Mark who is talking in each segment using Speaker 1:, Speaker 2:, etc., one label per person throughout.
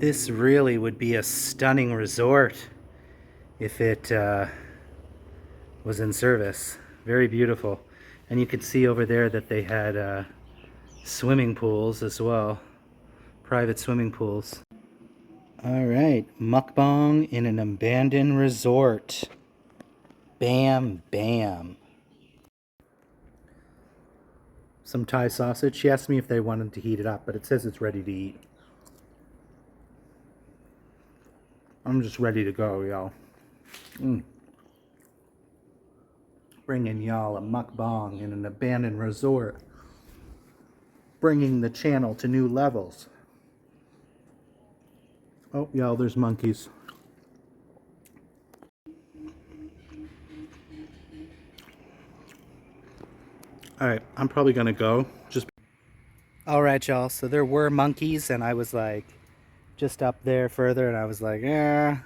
Speaker 1: This really would be a stunning resort if it was in service. Very beautiful. And you could see over there that they had swimming pools as well. Private swimming pools. Alright, mukbang in an abandoned resort. Bam, bam. Some Thai sausage. She asked me if they wanted to heat it up, but it says it's ready to eat. I'm just ready to go, y'all. Bringing y'all a mukbang in an abandoned resort. Bringing the channel to new levels. Oh, y'all, there's monkeys. Alright, I'm probably gonna go. Alright, y'all, so there were monkeys, and I was like, just up there further, and I was like, I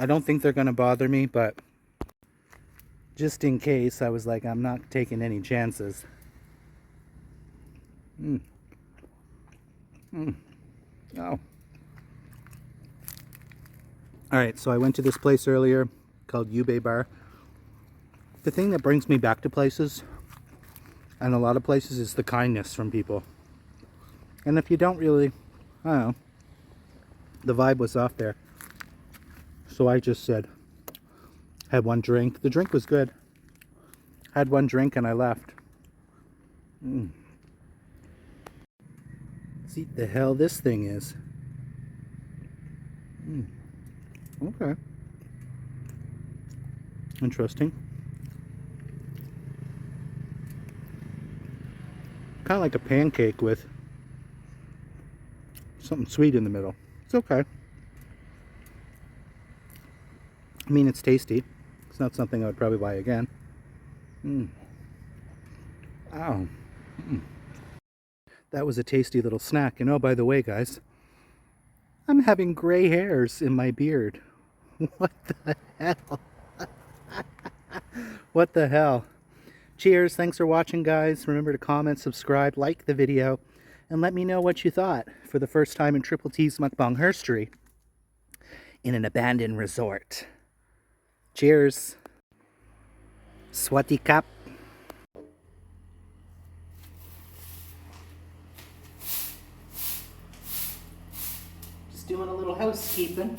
Speaker 1: don't think they're gonna bother me, but just in case, I was like, I'm not taking any chances. Oh. Alright, so I went to this place earlier called Ube Bar. The thing that brings me back to places, and a lot of places, is the kindness from people. And if you don't really, I don't know, the vibe was off there. So I just said, had one drink. The drink was good. Had one drink and I left. See the hell this thing is. Okay. Interesting. Kind of like a pancake with something sweet in the middle. It's okay. I mean, it's tasty. It's not something I would probably buy again. Ow. That was a tasty little snack. And oh, by the way, guys, I'm having gray hairs in my beard. What the hell? What the hell? Cheers. Thanks for watching, guys. Remember to comment, subscribe, like the video, and let me know what you thought for the first time in Triple T's mukbang herstory in an abandoned resort. Cheers. Swati Kap. Just doing a little housekeeping.